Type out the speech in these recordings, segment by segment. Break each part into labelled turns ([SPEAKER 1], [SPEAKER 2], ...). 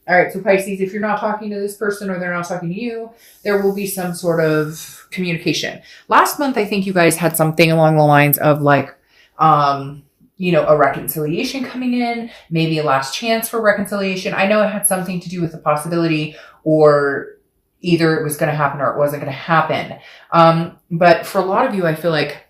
[SPEAKER 1] All right, so Pisces, if you're not talking to this person or they're not talking to you, there will be some sort of communication. Last month, I think you guys had something along the lines of like, a reconciliation coming in, maybe a last chance for reconciliation. I know it had something to do with the possibility, or either it was going to happen or it wasn't going to happen. But for a lot of you, I feel like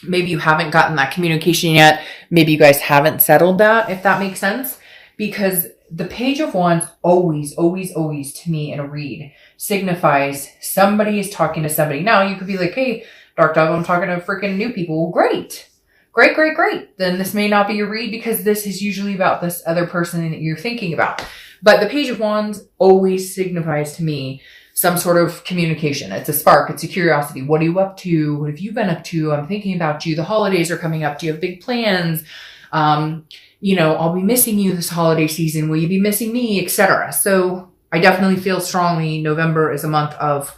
[SPEAKER 1] maybe you haven't gotten that communication yet. Maybe you guys haven't settled that, if that makes sense. Because the Page of Wands always, always, always to me in a read signifies somebody is talking to somebody. Now you could be like, hey, Dark Dove, I'm talking to freaking new people. Well, great. Great, great, great. Then this may not be your read because this is usually about this other person that you're thinking about. But the Page of Wands always signifies to me some sort of communication. It's a spark. It's a curiosity. What are you up to? What have you been up to? I'm thinking about you. The holidays are coming up. Do you have big plans? I'll be missing you this holiday season. Will you be missing me? Etc. So I definitely feel strongly November is a month of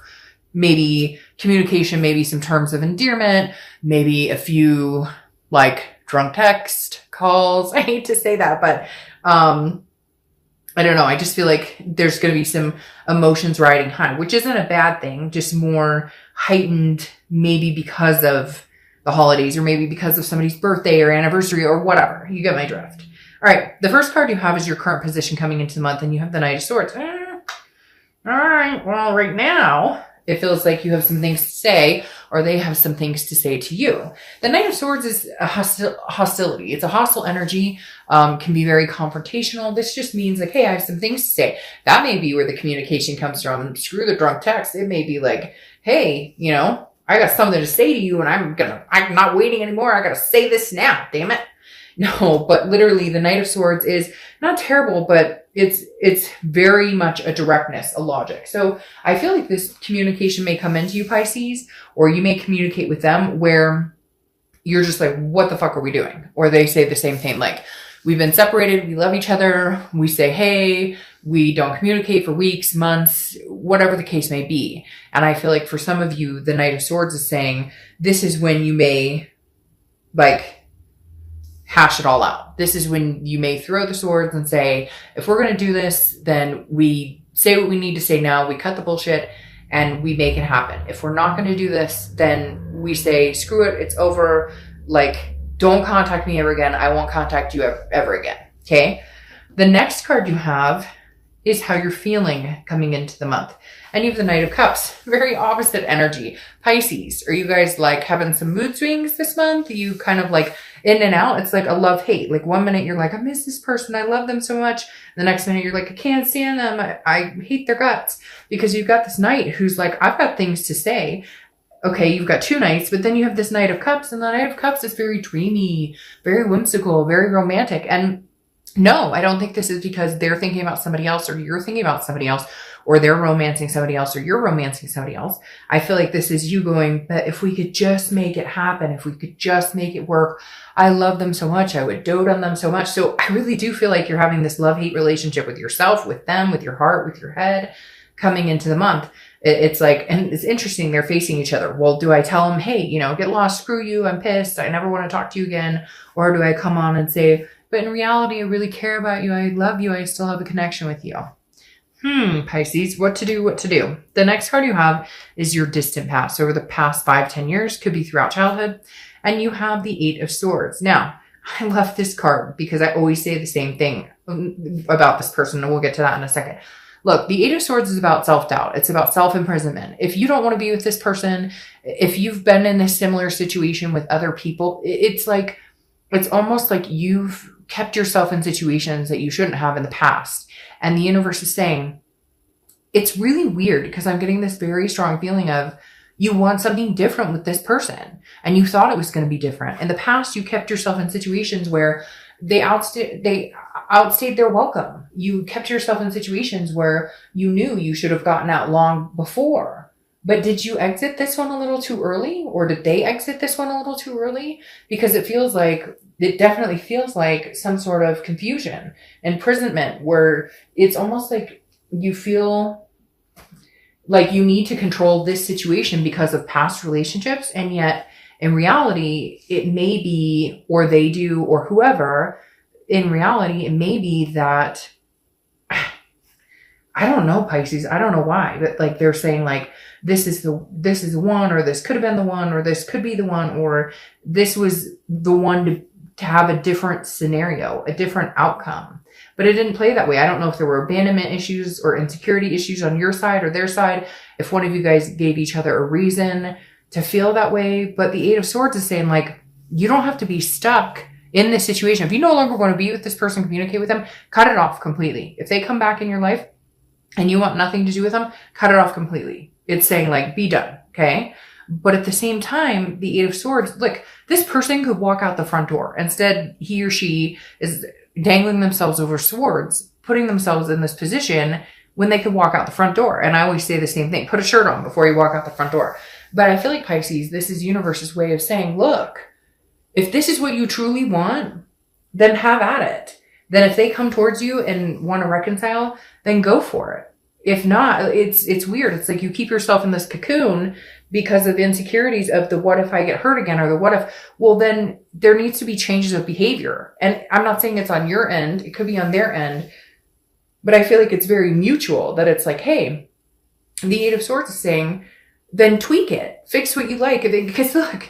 [SPEAKER 1] maybe communication, maybe some terms of endearment, maybe a few like drunk text calls. I hate to say that, but I don't know. I just feel like there's going to be some emotions riding high, which isn't a bad thing, just more heightened maybe because of the holidays or maybe because of somebody's birthday or anniversary or whatever. You get my drift. All right. The first card you have is your current position coming into the month, and you have the Knight of Swords. All right. Well, right now it feels like you have some things to say, or they have some things to say to you. The Knight of Swords is a hostility. It's a hostile energy, can be very confrontational. This just means like, hey, I have some things to say. That may be where the communication comes from. Screw the drunk text. It may be like, hey, I got something to say to you and I'm not waiting anymore. I got to say this now. Damn it. No, but literally the Knight of Swords is not terrible, but it's very much a directness, a logic. So I feel like this communication may come into you, Pisces, or you may communicate with them where you're just like, what the fuck are we doing? Or they say the same thing. Like, we've been separated. We love each other. We say, hey, we don't communicate for weeks, months, whatever the case may be. And I feel like for some of you, the Knight of Swords is saying, this is when you may like hash it all out. This is when you may throw the swords and say, if we're going to do this, then we say what we need to say now. We cut the bullshit and we make it happen. If we're not going to do this, then we say, screw it. It's over. Like, don't contact me ever again. I won't contact you ever again. Okay. The next card you have is how you're feeling coming into the month. And you have the Knight of Cups. Very opposite energy. Pisces, are you guys like having some mood swings this month? You kind of like in and out. It's like a love-hate. Like 1 minute you're like, I miss this person. I love them so much. The next minute you're like, I can't stand them. I hate their guts. Because you've got this Knight who's like, I've got things to say. Okay, you've got two Knights, but then you have this Knight of Cups, and the Knight of Cups is very dreamy, very whimsical, very romantic. And no, I don't think this is because they're thinking about somebody else or you're thinking about somebody else or they're romancing somebody else or you're romancing somebody else. I feel like this is you going, but if we could just make it happen, if we could just make it work, I love them so much. I would dote on them so much. So I really do feel like you're having this love-hate relationship with yourself, with them, with your heart, with your head coming into the month. It's like, and it's interesting. They're facing each other. Well, do I tell them, hey, get lost, screw you, I'm pissed, I never want to talk to you again? Or do I come on and say, but in reality, I really care about you. I love you. I still have a connection with you. Pisces, what to do? The next card you have is your distant past. Over the past 5-10 years, could be throughout childhood. And you have the Eight of Swords. Now, I love this card because I always say the same thing about this person. And we'll get to that in a second. Look, the Eight of Swords is about self-doubt. It's about self-imprisonment. If you don't want to be with this person, if you've been in a similar situation with other people, it's almost like you've kept yourself in situations that you shouldn't have in the past. And the universe is saying, it's really weird because I'm getting this very strong feeling of you want something different with this person. And you thought it was going to be different. In the past, you kept yourself in situations where they outstayed their welcome. You kept yourself in situations where you knew you should have gotten out long before. But did you exit this one a little too early? Or did they exit this one a little too early? Because it definitely feels like some sort of confusion, imprisonment, where it's almost like you feel like you need to control this situation because of past relationships. And yet in reality, it may be, or they do, or whoever, in reality, it may be that I don't know, Pisces. I don't know why, but like they're saying like, this is the one, or this could have been the one, or this could be the one, or this was the one to have a different scenario, a different outcome. But it didn't play that way. I don't know if there were abandonment issues or insecurity issues on your side or their side, if one of you guys gave each other a reason to feel that way. But the Eight of Swords is saying like, you don't have to be stuck in this situation. If you no longer want to be with this person, communicate with them, cut it off completely. If they come back in your life and you want nothing to do with them, cut it off completely. It's saying like, be done. Okay. But at the same time, the Eight of Swords, look, this person could walk out the front door. Instead, he or she is dangling themselves over swords, putting themselves in this position when they could walk out the front door. And I always say the same thing, put a shirt on before you walk out the front door. But I feel like Pisces, this is universe's way of saying, look, if this is what you truly want, then have at it. Then if they come towards you and want to reconcile, then go for it. If not, it's weird. It's like you keep yourself in this cocoon because of insecurities of the what if I get hurt again, or the what if, well, then there needs to be changes of behavior. And I'm not saying it's on your end. It could be on their end. But I feel like it's very mutual, that it's like, hey, the Eight of Swords is saying, then tweak it. Fix what you like. Because look,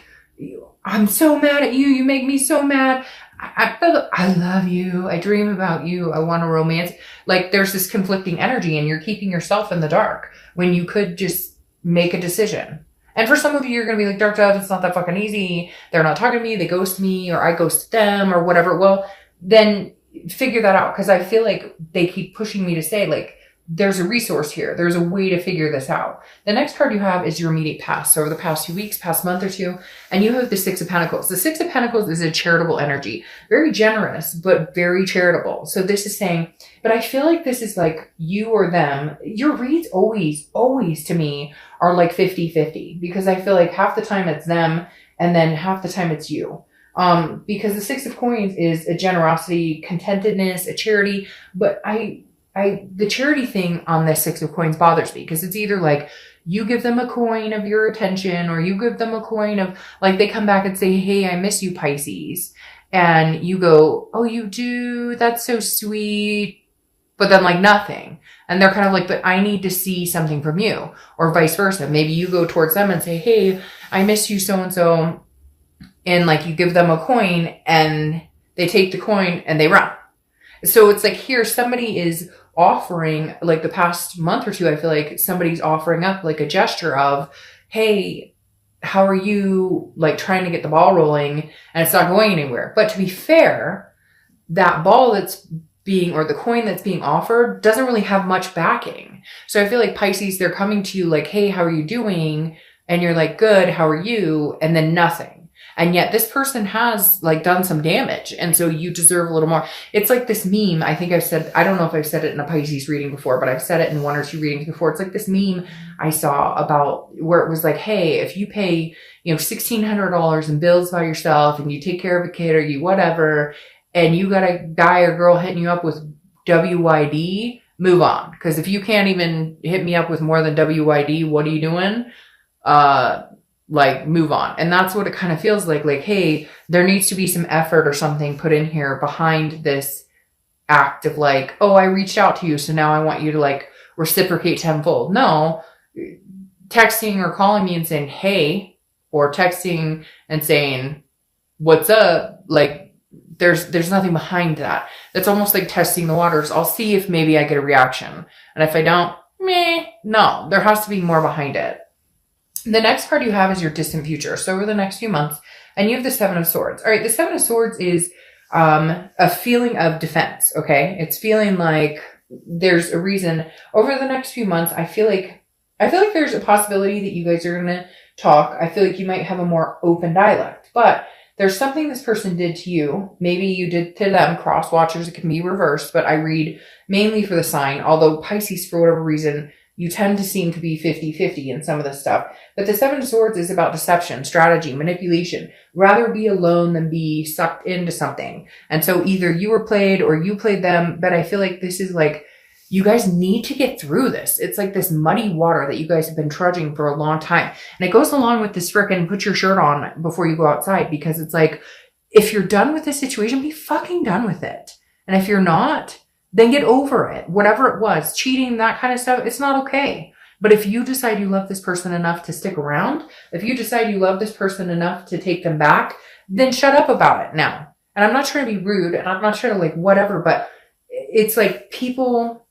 [SPEAKER 1] I'm so mad at you. You make me so mad. I love you. I dream about you. I want a romance. Like there's this conflicting energy and you're keeping yourself in the dark when you could just make a decision. And for some of you, you're going to be like, Dark Dove, it's not that fucking easy. They're not talking to me. They ghost me, or I ghost them, or whatever. Well, then figure that out. Cause I feel like they keep pushing me to say like, there's a resource here. There's a way to figure this out. The next card you have is your immediate past. So over the past 2 weeks, past month or two, and you have the Six of Pentacles. The Six of Pentacles is a charitable energy, very generous, but very charitable. So this is saying, but I feel like this is like you or them. Your reads always to me are like 50-50, because I feel like half the time it's them and then half the time it's you. Because the Six of Coins is a generosity, contentedness, a charity, but the charity thing on this Six of Coins bothers me, because it's either like you give them a coin of your attention, or you give them a coin of like, they come back and say, hey, I miss you, Pisces. And you go, oh, you do? That's so sweet. But then like nothing. And they're kind of like, but I need to see something from you, or vice versa. Maybe you go towards them and say, hey, I miss you, so-and-so. And like you give them a coin and they take the coin and they run. So it's like here, somebody is offering, like the past month or two, I feel like somebody's offering up like a gesture of, hey, how are you, like trying to get the ball rolling, and it's not going anywhere. But to be fair, that ball that's being, or the coin that's being offered doesn't really have much backing. So I feel like Pisces, they're coming to you like, hey, how are you doing? And you're like, good, how are you? And then nothing. And yet this person has like done some damage. And so you deserve a little more. It's like this meme. I think I've said, I don't know if I've said it in a Pisces reading before, but I've said it in 1 or 2 readings before. It's like this meme I saw about where it was like, hey, if you pay, $1,600 in bills by yourself, and you take care of a kid or you whatever, and you got a guy or girl hitting you up with WYD, move on. Because if you can't even hit me up with more than WYD, what are you doing? Like move on. And that's what it kind of feels like, hey, there needs to be some effort or something put in here behind this act of like, oh, I reached out to you, so now I want you to like reciprocate tenfold. No, texting or calling me and saying, hey, or texting and saying, what's up? Like there's nothing behind that. That's almost like testing the waters. I'll see if maybe I get a reaction. And if I don't, no, there has to be more behind it. The next card you have is your distant future. So over the next few months, and you have the Seven of Swords. All right. The Seven of Swords is, a feeling of defense. Okay. It's feeling like there's a reason over the next few months. I feel like there's a possibility that you guys are going to talk. I feel like you might have a more open dialect, but there's something this person did to you. Maybe you did to them. Cross watchers, it can be reversed, but I read mainly for the sign, although Pisces, for whatever reason, you tend to seem to be 50-50 in some of this stuff. But the Seven of Swords is about deception, strategy, manipulation. Rather be alone than be sucked into something. And so either you were played or you played them. But I feel like this is like, you guys need to get through this. It's like this muddy water that you guys have been trudging for a long time. And it goes along with this frickin' put your shirt on before you go outside. Because it's like, if you're done with this situation, be fucking done with it. And if you're not, then get over it. Whatever it was, cheating, that kind of stuff, it's not okay. But if you decide you love this person enough to stick around, if you decide you love this person enough to take them back, then shut up about it now. And I'm not trying to be rude, and I'm not trying to like whatever, but it's like people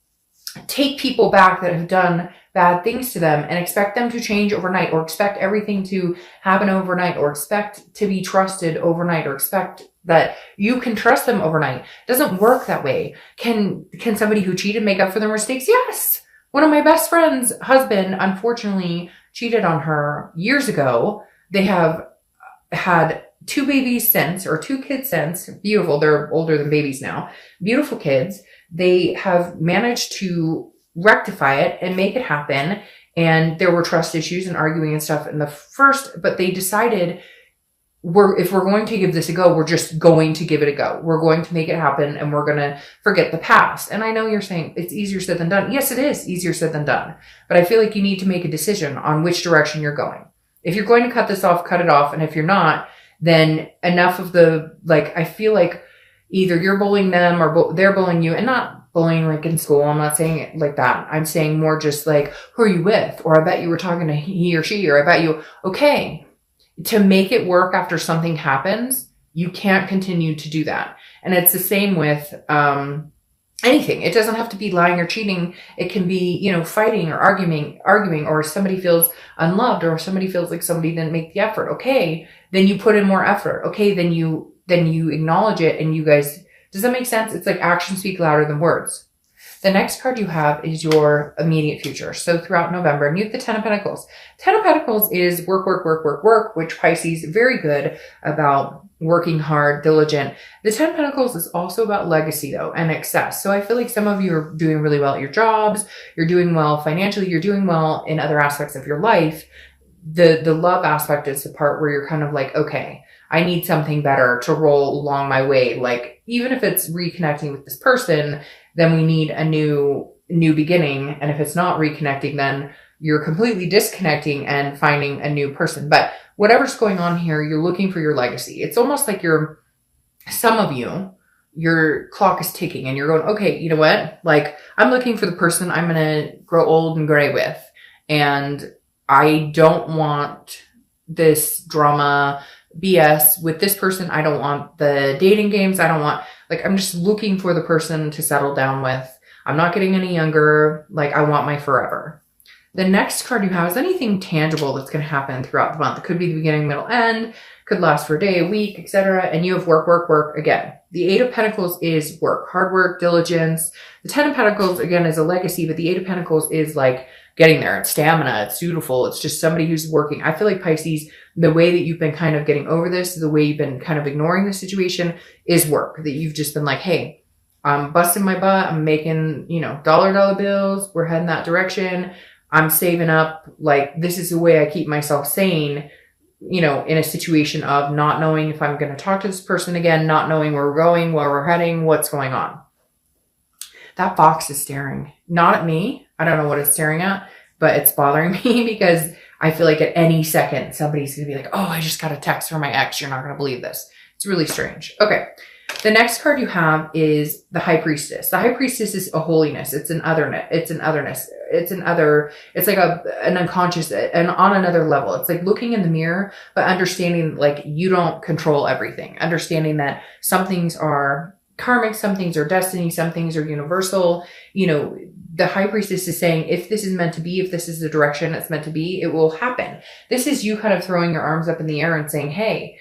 [SPEAKER 1] take people back that have done bad things to them and expect them to change overnight, or expect everything to happen overnight, or expect to be trusted overnight, or expect that you can trust them overnight. It doesn't work that way. Can somebody who cheated make up for their mistakes? Yes. One of my best friend's husband, unfortunately, cheated on her years ago. They have had 2 babies since, or 2 kids since. Beautiful. They're older than babies now. Beautiful kids. They have managed to rectify it and make it happen. And there were trust issues and arguing and stuff in the first, but they decided if we're going to give this a go, we're just going to give it a go. We're going to make it happen, and we're going to forget the past. And I know you're saying it's easier said than done. Yes, it is easier said than done. But I feel like you need to make a decision on which direction you're going. If you're going to cut this off, cut it off. And if you're not, then enough of the, like, I feel like either you're bullying them or they're bullying you, and not bullying like in school. I'm not saying it like that. I'm saying more just like, who are you with? Or I bet you were talking to he or she, or I bet you, okay. To make it work after something happens, you can't continue to do that. And it's the same with anything. It doesn't have to be lying or cheating. It can be, fighting or arguing, or somebody feels unloved, or somebody feels like somebody didn't make the effort. Okay, then you put in more effort. Okay, then you acknowledge it, and you guys, does that make sense? It's like actions speak louder than words. The next card you have is your immediate future. So throughout November, and you have the 10 of Pentacles. 10 of Pentacles is work, which Pisces, very good about working hard, diligent. The 10 of Pentacles is also about legacy though, and excess. So I feel like some of you are doing really well at your jobs. You're doing well financially. You're doing well in other aspects of your life. The love aspect is the part where you're kind of like, okay, I need something better to roll along my way. Like, even if it's reconnecting with this person, then we need a new beginning. And if it's not reconnecting, then you're completely disconnecting and finding a new person. But whatever's going on here, you're looking for your legacy. It's almost like some of you, your clock is ticking and you're going, okay, you know what? Like, I'm looking for the person I'm going to grow old and gray with. And I don't want this drama BS with this person. I don't want the dating games. I'm just looking for the person to settle down with. I'm not getting any younger. Like, I want my forever. The next card you have is anything tangible that's going to happen throughout the month. It could be the beginning, middle, end, could last for a day, a week, etc. And you have work again. The 8 of Pentacles is work, hard work, diligence. The 10 of Pentacles, again, is a legacy, but the 8 of Pentacles is like getting there. It's stamina. It's dutiful. It's just somebody who's working. I feel like Pisces, the way that you've been kind of getting over this, the way you've been kind of ignoring the situation is work. That you've just been like, hey, I'm busting my butt. I'm making, dollar bills. We're heading that direction. I'm saving up. Like, this is the way I keep myself sane, in a situation of not knowing if I'm going to talk to this person again, not knowing where we're going, where we're heading, what's going on. That fox is staring, not at me. I don't know what it's staring at, but it's bothering me because I feel like at any second, somebody's going to be like, oh, I just got a text from my ex. You're not going to believe this. It's really strange. Okay. The next card you have is the High Priestess. The High Priestess is a holiness. It's an otherness. It's like an unconscious and on another level. It's like looking in the mirror, but understanding like you don't control everything. Understanding that some things are karmic, some things are destiny, some things are universal. The High Priestess is saying, if this is meant to be, if this is the direction it's meant to be, it will happen. This is you kind of throwing your arms up in the air and saying, hey,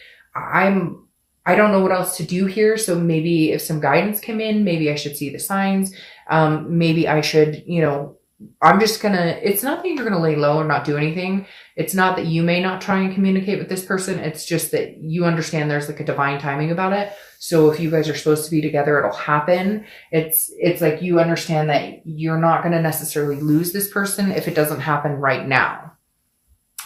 [SPEAKER 1] I don't know what else to do here. So maybe if some guidance came in, maybe I should see the signs. Maybe I should, it's not that you're going to lay low or not do anything. It's not that you may not try and communicate with this person. It's just that you understand there's like a divine timing about it. So if you guys are supposed to be together, it'll happen. It's like you understand that you're not going to necessarily lose this person if it doesn't happen right now.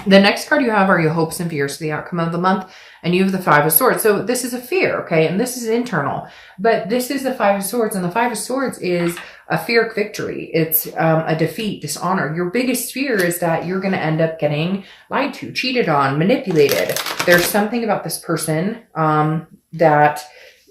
[SPEAKER 1] The next card you have are your hopes and fears for the outcome of the month. And you have the 5 of Swords. So this is a fear, okay? And this is internal. But this is the 5 of Swords. And the 5 of Swords is a fear of victory. It's a defeat, dishonor. Your biggest fear is that you're going to end up getting lied to, cheated on, manipulated. There's something about this person that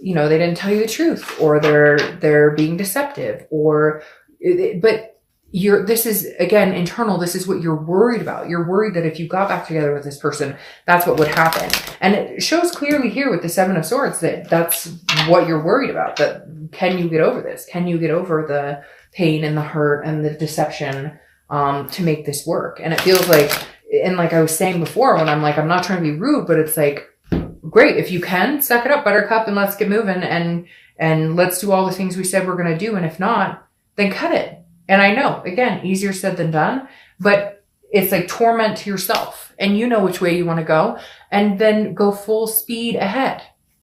[SPEAKER 1] they didn't tell you the truth, or they're being deceptive, but this is, again, internal. This is what you're worried about. You're worried that if you got back together with this person, that's what would happen. And it shows clearly here with the Seven of Swords that that's what you're worried about. That can you get over this? Can you get over the pain and the hurt and the deception to make this work? And it feels like, and like I was saying before, when I'm like, I'm not trying to be rude, but it's like, great. If you can, suck it up, buttercup, and let's get moving, and let's do all the things we said we're going to do. And if not, then cut it. And I know, again, easier said than done, but it's like torment to yourself, and you know which way you want to go, and then go full speed ahead.